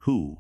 Who?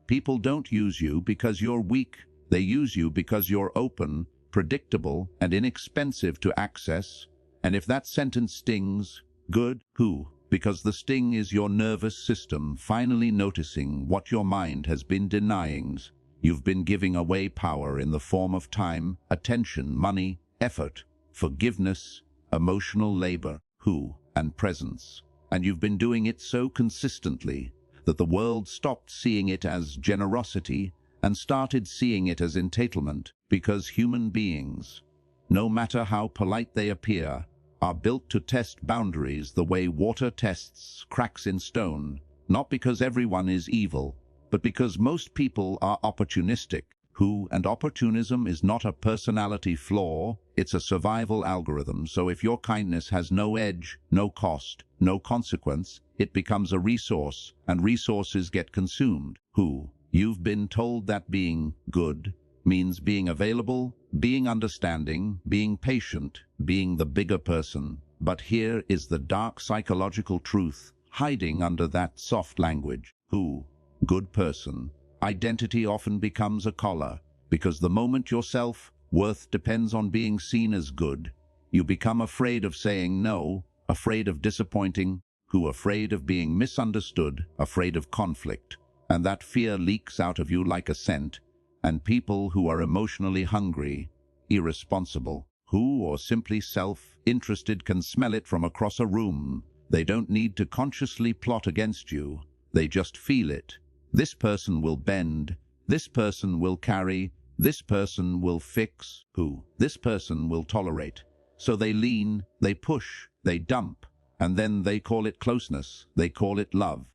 People don't use you because you're weak. They use you because you're open, predictable, and inexpensive to access. And if that sentence stings, good. Who? Because the sting is your nervous system finally noticing what your mind has been denying. You've been giving away power in the form of time, attention, money, effort, forgiveness, emotional labor, who, and presence. And you've been doing it so consistently that the world stopped seeing it as generosity and started seeing it as entitlement, because human beings, no matter how polite they appear, are built to test boundaries the way water tests cracks in stone, not because everyone is evil, but because most people are opportunistic. Who, and opportunism is not a personality flaw, it's a survival algorithm. So if your kindness has no edge, no cost, no consequence, it becomes a resource, and resources get consumed. Who? You've been told that being good means being available, being understanding, being patient, being the bigger person. But here is the dark psychological truth hiding under that soft language. Who? Good person. Identity often becomes a collar, because the moment your self-worth depends on being seen as good, you become afraid of saying no, afraid of disappointing, who afraid of being misunderstood, afraid of conflict. And that fear leaks out of you like a scent, and people who are emotionally hungry, irresponsible, who or simply self-interested can smell it from across a room. They don't need to consciously plot against you, they just feel it. This person will bend, this person will carry, this person will fix, who? This person will tolerate. So they lean, they push, they dump, and then they call it closeness, they call it love.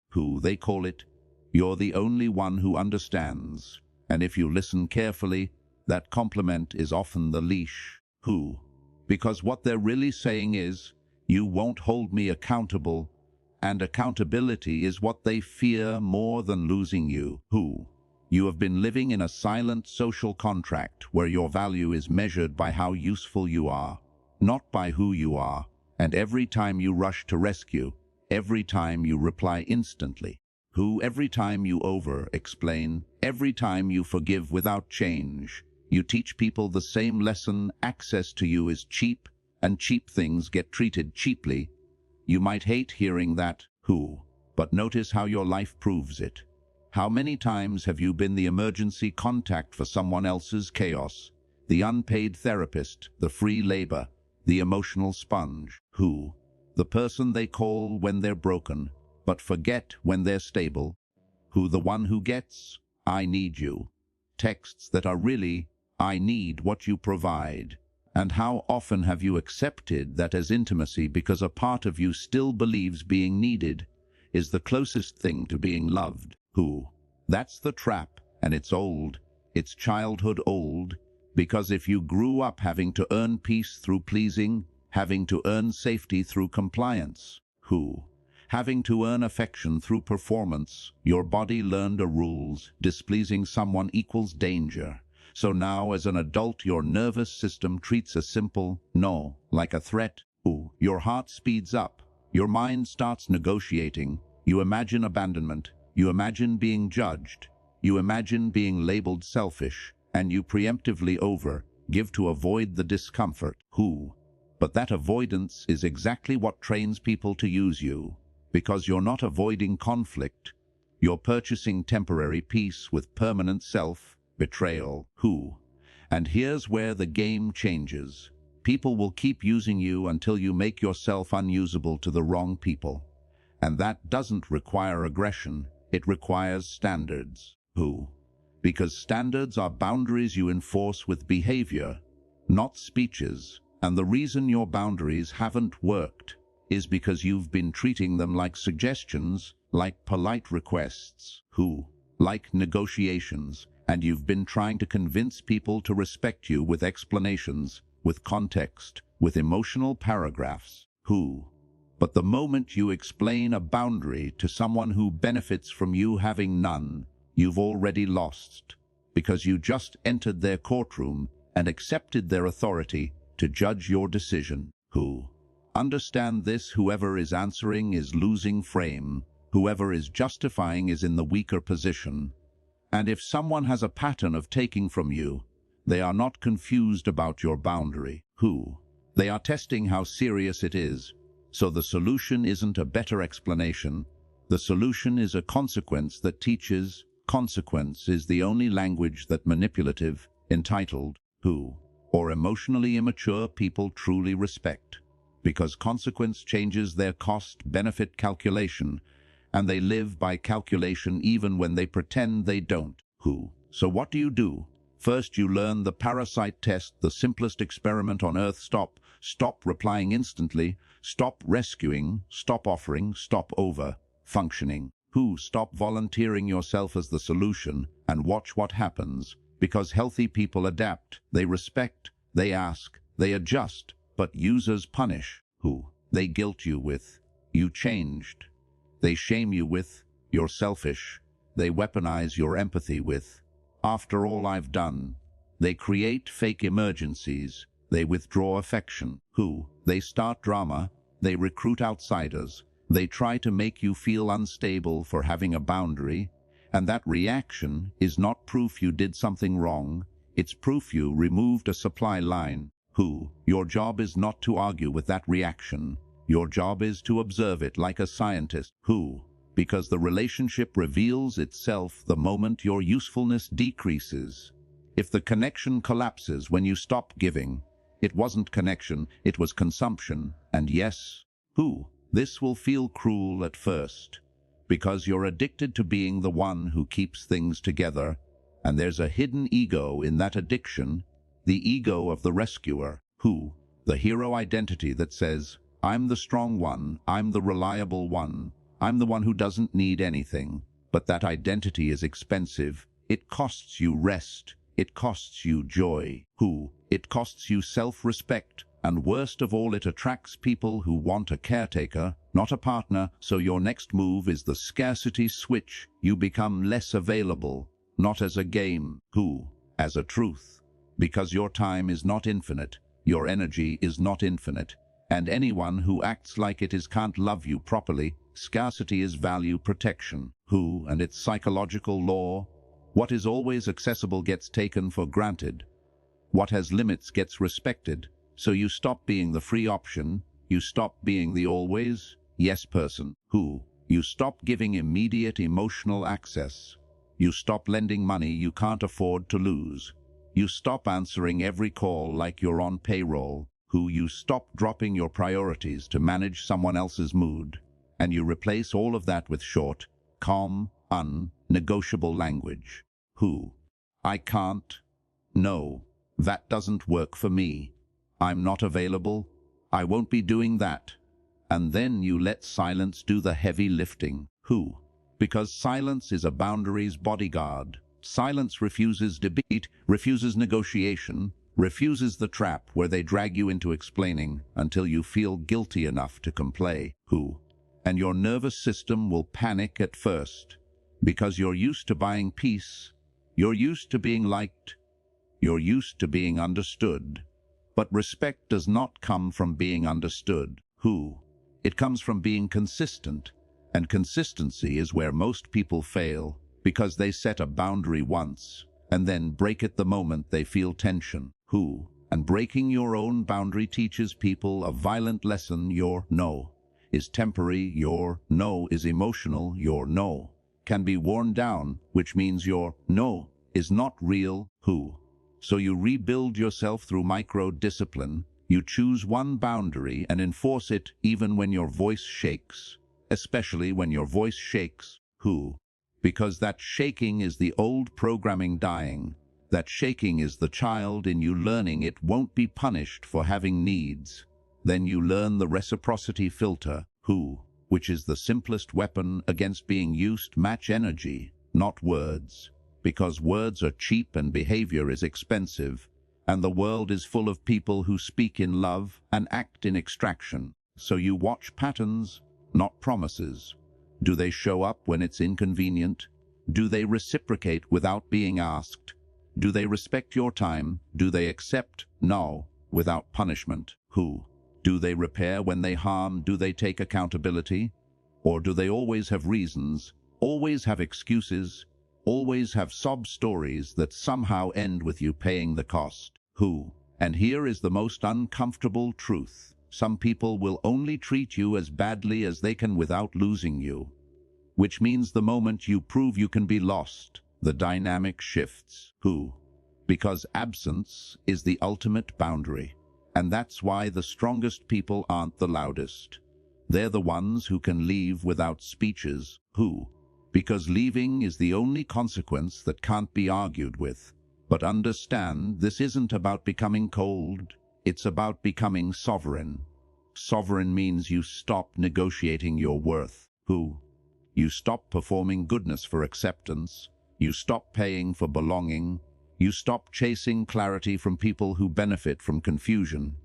Who? They call it, you're the only one who understands. And if you listen carefully, that compliment is often the leash. Who? Because what they're really saying is, you won't hold me accountable, and accountability is what they fear more than losing you. Who? You have been living in a silent social contract where your value is measured by how useful you are, not by who you are. And every time you rush to rescue, every time you reply instantly, who? Every time you over-explain, every time you forgive without change, you teach people the same lesson: access to you is cheap, and cheap things get treated cheaply. You might hate hearing that, who? But notice how your life proves it. How many times have you been the emergency contact for someone else's chaos, the unpaid therapist, the free labor, the emotional sponge? Who? The person they call when they're broken, but forget when they're stable. Who? The one who gets, I need you, texts that are really, I need what you provide. And how often have you accepted that as intimacy because a part of you still believes being needed is the closest thing to being loved? Who? That's the trap, and it's old. It's childhood old, because if you grew up having to earn peace through pleasing, having to earn safety through compliance, who? Having to earn affection through performance, your body learned a rules: displeasing someone equals danger. So now as an adult your nervous system treats a simple no like a threat. Ooh, your heart speeds up, your mind starts negotiating, you imagine abandonment, you imagine being judged, you imagine being labeled selfish, and you preemptively give to avoid the discomfort. Who? But that avoidance is exactly what trains people to use you, because you're not avoiding conflict, you're purchasing temporary peace with permanent self-betrayal. Who? And here's where the game changes. People will keep using you until you make yourself unusable to the wrong people. And that doesn't require aggression, it requires standards. Who? Because standards are boundaries you enforce with behavior, not speeches. And the reason your boundaries haven't worked is because you've been treating them like suggestions, like polite requests. Who? Like negotiations. And you've been trying to convince people to respect you with explanations, with context, with emotional paragraphs. Who? But the moment you explain a boundary to someone who benefits from you having none, you've already lost, because you just entered their courtroom and accepted their authority to judge your decision. Who? Understand this: whoever is answering is losing frame. Whoever is justifying is in the weaker position. And if someone has a pattern of taking from you, they are not confused about your boundary. Who? They are testing how serious it is. So the solution isn't a better explanation. The solution is a consequence that teaches. Consequence is the only language that manipulative, entitled, who, or emotionally immature people truly respect. Because consequence changes their cost-benefit calculation, and they live by calculation even when they pretend they don't. Who? So what do? First, you learn the parasite test, the simplest experiment on earth. Stop replying instantly. Stop rescuing. Stop offering. Stop over-functioning. Who? Stop volunteering yourself as the solution and watch what happens. Because healthy people adapt, they respect, they ask, they adjust, but users punish. Who? They guilt you with, you changed. They shame you with, you're selfish. They weaponize your empathy with, after all I've done. They create fake emergencies. They withdraw affection. Who? They start drama. They recruit outsiders. They try to make you feel unstable for having a boundary. And that reaction is not proof you did something wrong. It's proof you removed a supply line. Who? Your job is not to argue with that reaction. Your job is to observe it like a scientist. Who? Because the relationship reveals itself the moment your usefulness decreases. If the connection collapses when you stop giving, it wasn't connection, it was consumption. And yes, who? This will feel cruel at first, because you're addicted to being the one who keeps things together, and there's a hidden ego in that addiction, the ego of the rescuer. Who? The hero identity that says, I'm the strong one, I'm the reliable one, I'm the one who doesn't need anything. But that identity is expensive. It costs you rest. It costs you joy. Who? It costs you self-respect. And worst of all, it attracts people who want a caretaker, not a partner. So your next move is the scarcity switch. You become less available, not as a game. Who? As a truth. Because your time is not infinite. Your energy is not infinite. And anyone who acts like it is can't love you properly. Scarcity is value protection. Who? And its psychological law. What is always accessible gets taken for granted. What has limits gets respected. So you stop being the free option. You stop being the always yes person. Who? You stop giving immediate emotional access. You stop lending money you can't afford to lose. You stop answering every call like you're on payroll. Who? You stop dropping your priorities to manage someone else's mood. And you replace all of that with short, calm, unnegotiable language. Who? I can't. No, that doesn't work for me. I'm not available. I won't be doing that. And then you let silence do the heavy lifting. Who? Because silence is a boundary's bodyguard. Silence refuses debate, refuses negotiation, refuses the trap where they drag you into explaining until you feel guilty enough to comply. Who? And your nervous system will panic at first, because you're used to buying peace, you're used to being liked, you're used to being understood. But respect does not come from being understood. Who? It comes from being consistent, and consistency is where most people fail, because they set a boundary once, and then break it the moment they feel tension. Who? And breaking your own boundary teaches people a violent lesson. Your no is temporary, your no is emotional, your no can be worn down, which means your no is not real. Who? So you rebuild yourself through micro-discipline. You choose one boundary and enforce it even when your voice shakes, especially when your voice shakes. Who? Because that shaking is the old programming dying. That shaking is the child in you learning it won't be punished for having needs. Then you learn the reciprocity filter. Who? Which is the simplest weapon against being used. Match energy, not words. Because words are cheap and behavior is expensive, and the world is full of people who speak in love and act in extraction. So you watch patterns, not promises. Do they show up when it's inconvenient? Do they reciprocate without being asked? Do they respect your time? Do they accept no without punishment? Who? Do they repair when they harm? Do they take accountability? Or do they always have reasons, always have excuses, always have sob stories that somehow end with you paying the cost? Who? And here is the most uncomfortable truth. Some people will only treat you as badly as they can without losing you. Which means the moment you prove you can be lost, the dynamic shifts. Who? Because absence is the ultimate boundary. And that's why the strongest people aren't the loudest. They're the ones who can leave without speeches. Who? Because leaving is the only consequence that can't be argued with. But understand, this isn't about becoming cold. It's about becoming sovereign. Sovereign means you stop negotiating your worth. Who? You stop performing goodness for acceptance. You stop paying for belonging. You stop chasing clarity from people who benefit from confusion.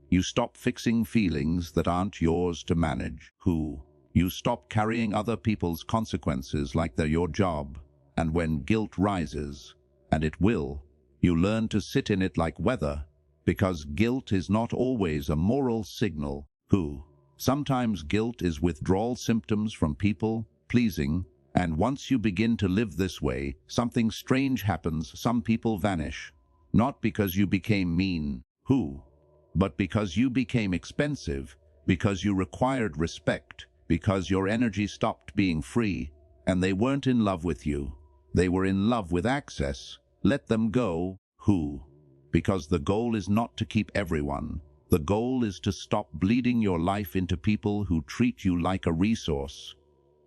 You stop fixing feelings that aren't yours to manage. Who? You stop carrying other people's consequences like they're your job. And when guilt rises, and it will, you learn to sit in it like weather, because guilt is not always a moral signal. Who? Sometimes guilt is withdrawal symptoms from people pleasing, and once you begin to live this way, something strange happens. Some people vanish, not because you became mean. Who? But because you became expensive, because you required respect, because your energy stopped being free, and they weren't in love with you. They were in love with access. Let them go. Who? Because the goal is not to keep everyone. The goal is to stop bleeding your life into people who treat you like a resource.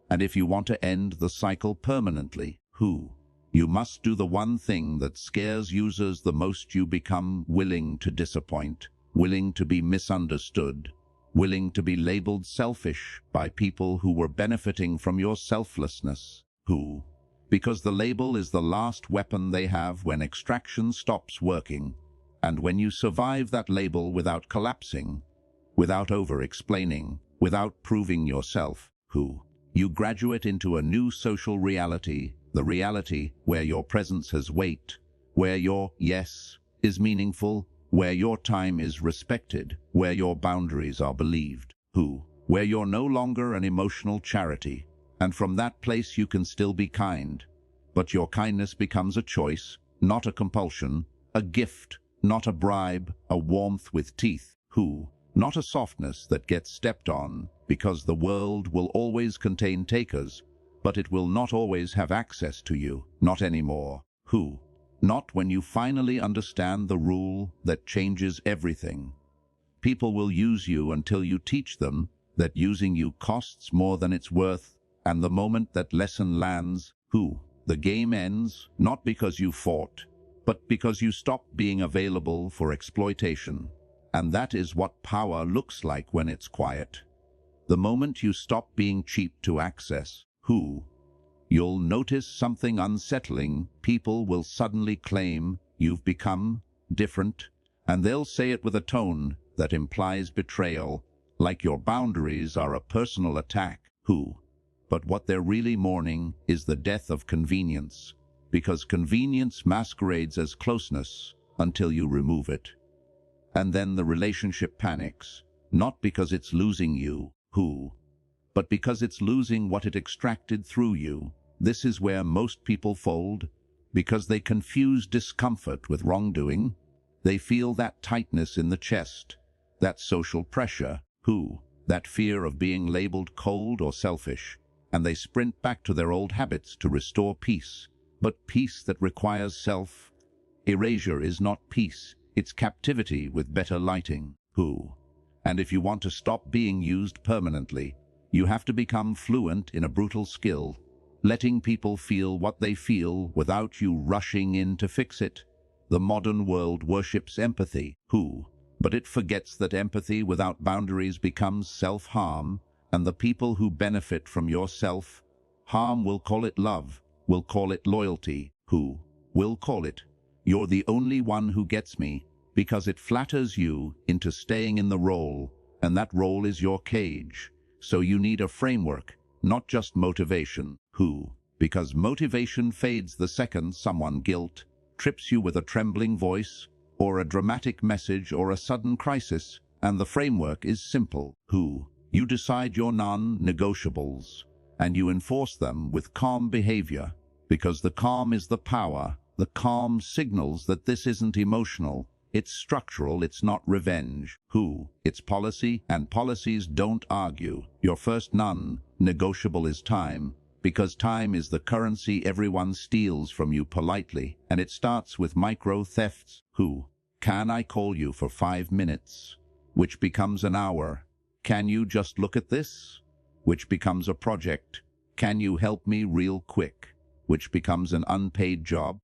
And if you want to end the cycle permanently, who? You must do the one thing that scares users the most. You become willing to disappoint, willing to be misunderstood, willing to be labeled selfish by people who were benefiting from your selflessness. Who? Because the label is the last weapon they have when extraction stops working. And when you survive that label without collapsing, without over-explaining, without proving yourself, who? You graduate into a new social reality, the reality where your presence has weight, where your yes is meaningful, where your time is respected, where your boundaries are believed. Who? Where you're no longer an emotional charity, and from that place you can still be kind. But your kindness becomes a choice, not a compulsion, a gift, not a bribe, a warmth with teeth. Who? Not a softness that gets stepped on, because the world will always contain takers, but it will not always have access to you, not anymore. Who? Not when you finally understand the rule that changes everything. People will use you until you teach them that using you costs more than it's worth, and the moment that lesson lands, who? The game ends, not because you fought, but because you stopped being available for exploitation. And that is what power looks like when it's quiet. The moment you stop being cheap to access, who? You'll notice something unsettling. People will suddenly claim you've become different, and they'll say it with a tone that implies betrayal, like your boundaries are a personal attack. Who? But what they're really mourning is the death of convenience, because convenience masquerades as closeness until you remove it. And then the relationship panics, not because it's losing you, who? But because it's losing what it extracted through you. This is where most people fold, because they confuse discomfort with wrongdoing. They feel that tightness in the chest, that social pressure, who? That fear of being labeled cold or selfish, and they sprint back to their old habits to restore peace. But peace that requires self-erasure is not peace. It's captivity with better lighting. Who? And if you want to stop being used permanently, you have to become fluent in a brutal skill, letting people feel what they feel without you rushing in to fix it. The modern world worships empathy. Who? But it forgets that empathy without boundaries becomes self-harm, and the people who benefit from your self-harm will call it love, will call it loyalty. Who? Will call it, "You're the only one who gets me," because it flatters you into staying in the role, and that role is your cage. So you need a framework, not just motivation. Who? Because motivation fades the second someone guilt trips you with a trembling voice, or a dramatic message, or a sudden crisis, and the framework is simple. Who? You decide your non-negotiables, and you enforce them with calm behavior, because the calm is the power. The calm signals that this isn't emotional. It's structural, it's not revenge. It's policy, and policies don't argue. Your first non-negotiable is time, because time is the currency everyone steals from you politely, and it starts with micro-thefts. Can I call you for 5 minutes? Which becomes an hour. Can you just look at this? Which becomes a project. Can you help me real quick? Which becomes an unpaid job.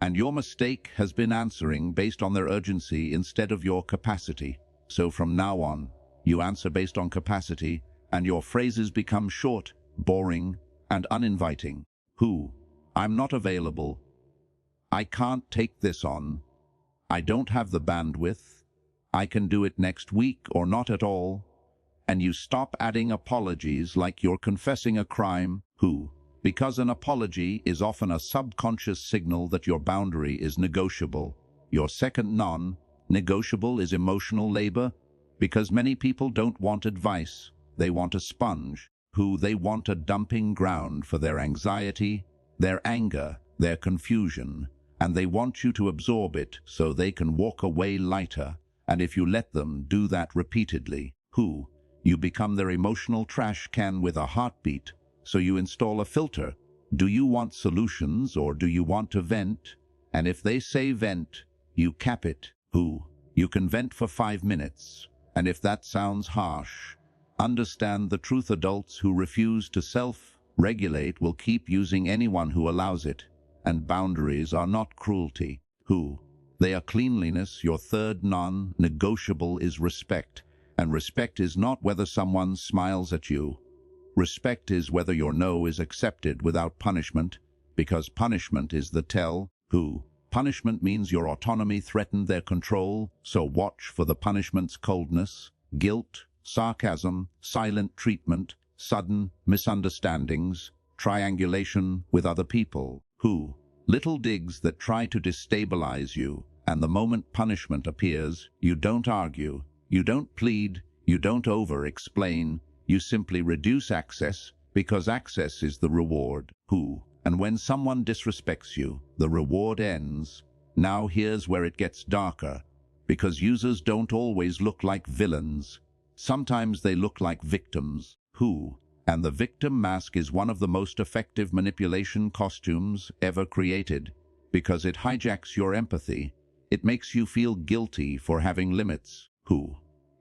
And your mistake has been answering based on their urgency instead of your capacity. So from now on, you answer based on capacity, and your phrases become short, boring, and uninviting. I'm not available. I can't take this on. I don't have the bandwidth. I can do it next week or not at all. And you stop adding apologies like you're confessing a crime. Because an apology is often a subconscious signal that your boundary is negotiable. Your second non-negotiable is emotional labor, because many people don't want advice. They want a sponge. They want a dumping ground for their anxiety, their anger, their confusion, and they want you to absorb it so they can walk away lighter. And if you let them do that repeatedly, you become their emotional trash can with a heartbeat. So you install a filter. Do you want solutions or do you want to vent? And if they say vent, you cap it. You can vent for 5 minutes. And if that sounds harsh, understand the truth. Adults who refuse to self-regulate will keep using anyone who allows it. And boundaries are not cruelty. They are cleanliness. Your third non-negotiable is respect. And respect is not whether someone smiles at you. Respect is whether your no is accepted without punishment, because punishment is the tell. Punishment means your autonomy threatened their control, so watch for the punishment's coldness, guilt, sarcasm, silent treatment, sudden misunderstandings, triangulation with other people. Little digs that try to destabilize you, and the moment punishment appears, you don't argue, you don't plead, you don't over-explain. You simply reduce access, because access is the reward. And when someone disrespects you, the reward ends. Now here's where it gets darker, because users don't always look like villains. Sometimes they look like victims. And the victim mask is one of the most effective manipulation costumes ever created, because it hijacks your empathy. It makes you feel guilty for having limits.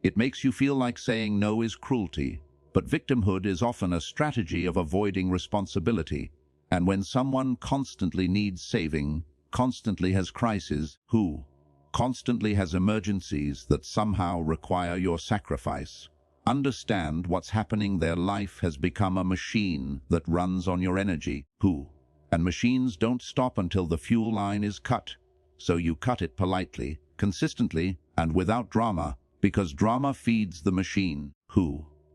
It makes you feel like saying no is cruelty. But victimhood is often a strategy of avoiding responsibility. And when someone constantly needs saving, constantly has crises, constantly has emergencies that somehow require your sacrifice, understand what's happening. Their life has become a machine that runs on your energy. And machines don't stop until the fuel line is cut. So you cut it politely, consistently, and without drama, because drama feeds the machine.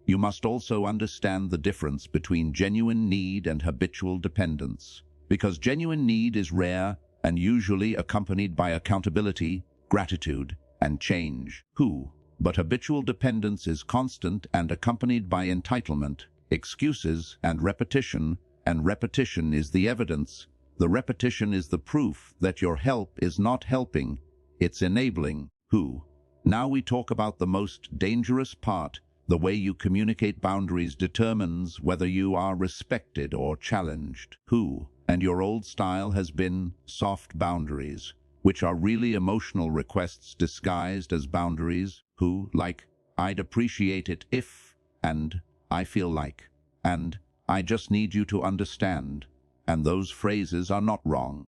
You must also understand the difference between genuine need and habitual dependence, because genuine need is rare and usually accompanied by accountability, gratitude, and change. But habitual dependence is constant and accompanied by entitlement, excuses, and repetition is the evidence. The repetition is the proof that your help is not helping, it's enabling. Now we talk about the most dangerous part. The way you communicate boundaries determines whether you are respected or challenged. And your old style has been soft boundaries, which are really emotional requests disguised as boundaries. Like, I'd appreciate it if, and I feel like, and I just need you to understand. And those phrases are not wrong.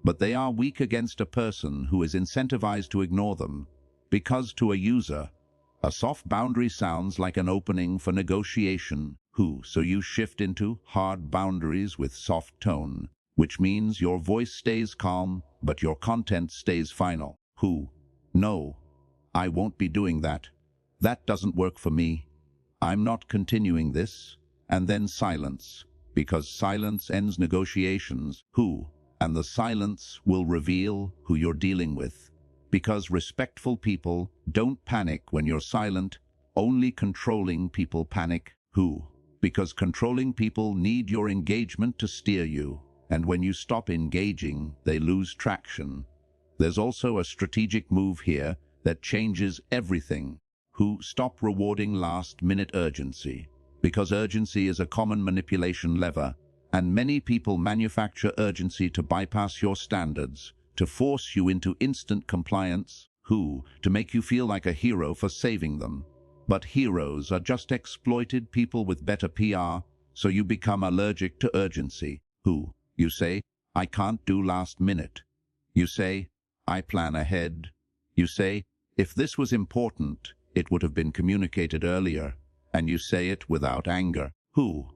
But they are weak against a person who is incentivized to ignore them. Because to a user, a soft boundary sounds like an opening for negotiation. So you shift into hard boundaries with soft tone, which means your voice stays calm, but your content stays final. No, I won't be doing that. That doesn't work for me. I'm not continuing this. And then silence, because silence ends negotiations. And the silence will reveal who you're dealing with. Because respectful people don't panic when you're silent Only controlling people panic. Who? Because controlling people need your engagement to steer you, and when you stop engaging, they lose traction. There's also a strategic move here that changes everything. Who? Stop rewarding last-minute urgency, because urgency is a common manipulation lever, and many people manufacture urgency to bypass your standards, to force you into instant compliance. Who? To make you feel like a hero for saving them. But heroes are just exploited people with better PR, so you become allergic to urgency. Who? You say, I can't do last minute. You say, I plan ahead. You say, if this was important, it would have been communicated earlier. And you say it without anger. Who?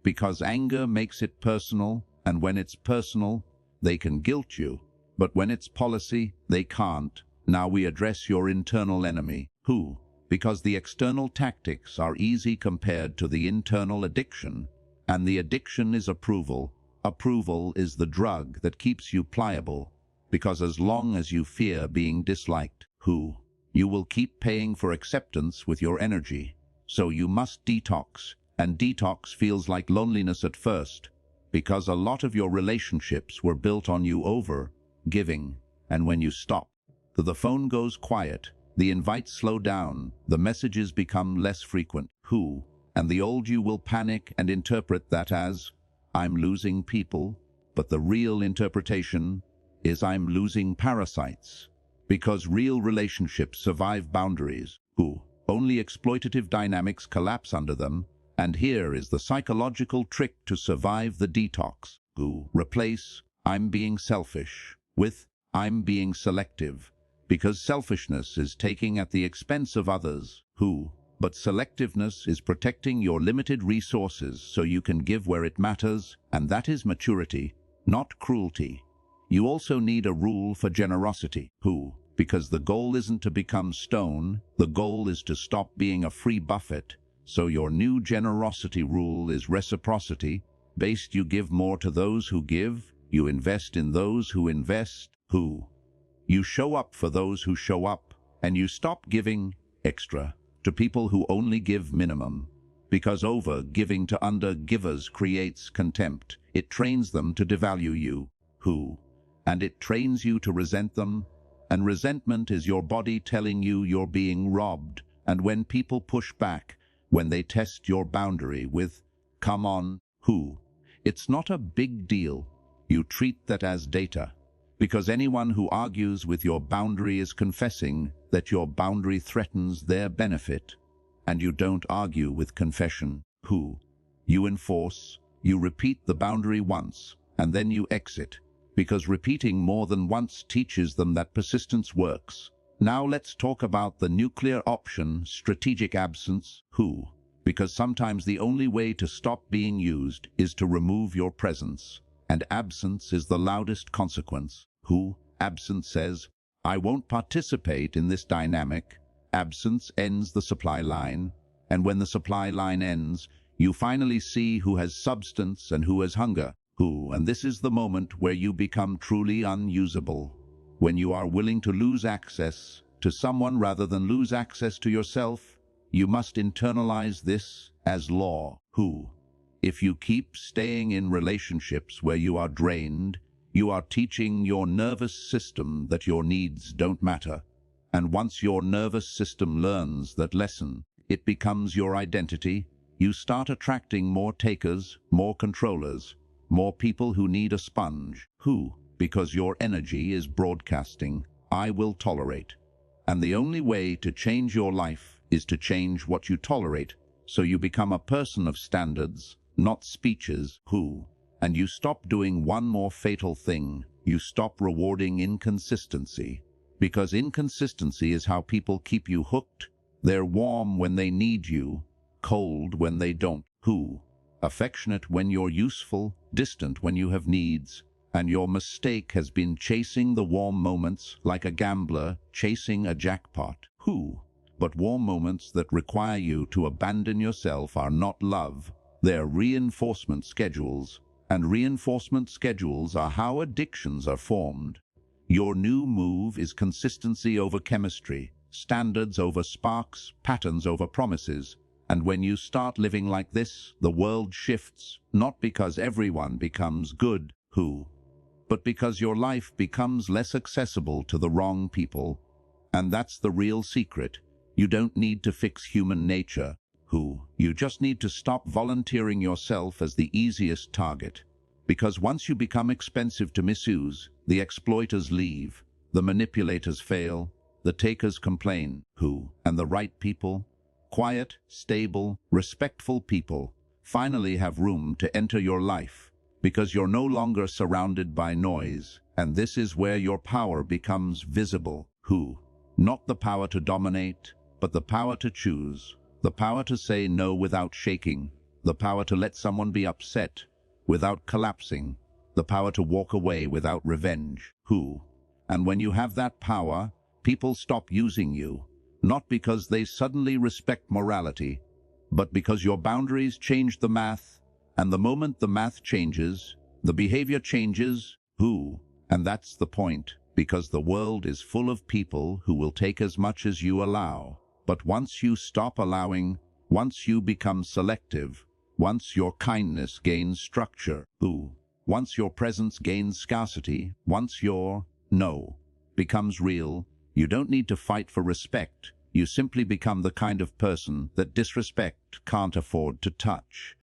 Because anger makes it personal, and when it's personal, they can guilt you. But when it's policy, they can't. Now we address your internal enemy. Who? Because the external tactics are easy compared to the internal addiction, and the addiction is approval. Approval is the drug that keeps you pliable, because as long as you fear being disliked, who? You will keep paying for acceptance with your energy. So you must detox, and detox feels like loneliness at first, because a lot of your relationships were built on you over-giving, and when you stop, the phone goes quiet, the invites slow down, the messages become less frequent. Who? And the old you will panic and interpret that as, I'm losing people, but the real interpretation is I'm losing parasites. Because real relationships survive boundaries. Who? Only exploitative dynamics collapse under them, and here is the psychological trick to survive the detox. Who? Replace I'm being selfish with I'm being selective, because selfishness is taking at the expense of others. Who? But selectiveness is protecting your limited resources so you can give where it matters, and that is maturity, not cruelty. You also need a rule for generosity. Who? Because the goal isn't to become stone, the goal is to stop being a free buffet. So your new generosity rule is reciprocity. Based, you give more to those who give, you invest in those who invest. Who? You show up for those who show up, and you stop giving extra to people who only give minimum. Because over-giving to under-givers creates contempt. It trains them to devalue you. Who? And it trains you to resent them. And resentment is your body telling you you're being robbed. And when people push back, when they test your boundary with, come on, who? It's not a big deal. You treat that as data. Because anyone who argues with your boundary is confessing that your boundary threatens their benefit. And you don't argue with confession. Who? You enforce, you repeat the boundary once, and then you exit. Because repeating more than once teaches them that persistence works. Now let's talk about the nuclear option, strategic absence. Who? Because sometimes the only way to stop being used is to remove your presence. And absence is the loudest consequence. Who? Absence says, I won't participate in this dynamic. Absence ends the supply line. And when the supply line ends, you finally see who has substance and who has hunger. Who? And this is the moment where you become truly unusable. When you are willing to lose access to someone rather than lose access to yourself, you must internalize this as law. Who? If you keep staying in relationships where you are drained, you are teaching your nervous system that your needs don't matter. And once your nervous system learns that lesson, it becomes your identity. You start attracting more takers, more controllers, more people who need a sponge. Who? Because your energy is broadcasting, I will tolerate. And the only way to change your life is to change what you tolerate. So you become a person of standards, not speeches. Who? And you stop doing one more fatal thing. You stop rewarding inconsistency. Because inconsistency is how people keep you hooked. They're warm when they need you, cold when they don't. Who? Affectionate when you're useful, distant when you have needs. And your mistake has been chasing the warm moments like a gambler chasing a jackpot. Who? But warm moments that require you to abandon yourself are not love. They're reinforcement schedules. And reinforcement schedules are how addictions are formed. Your new move is consistency over chemistry. standards over sparks, patterns over promises. And when you start living like this, the world shifts, not because everyone becomes good, but because your life becomes less accessible to the wrong people. And that's the real secret. You don't need to fix human nature, you just need to stop volunteering yourself as the easiest target. Because once you become expensive to misuse, the exploiters leave, the manipulators fail, the takers complain, and the right people, quiet, stable, respectful people, finally have room to enter your life, because you're no longer surrounded by noise, and this is where your power becomes visible. Not the power to dominate, but the power to choose, the power to say no without shaking, the power to let someone be upset without collapsing, the power to walk away without revenge. And when you have that power, people stop using you, not because they suddenly respect morality, but because your boundaries change the math, and the moment the math changes, the behavior changes. And that's the point, because the world is full of people who will take as much as you allow. But once you stop allowing, once you become selective, once your kindness gains structure, once your presence gains scarcity, once your no becomes real, you don't need to fight for respect. You simply become the kind of person that disrespect can't afford to touch.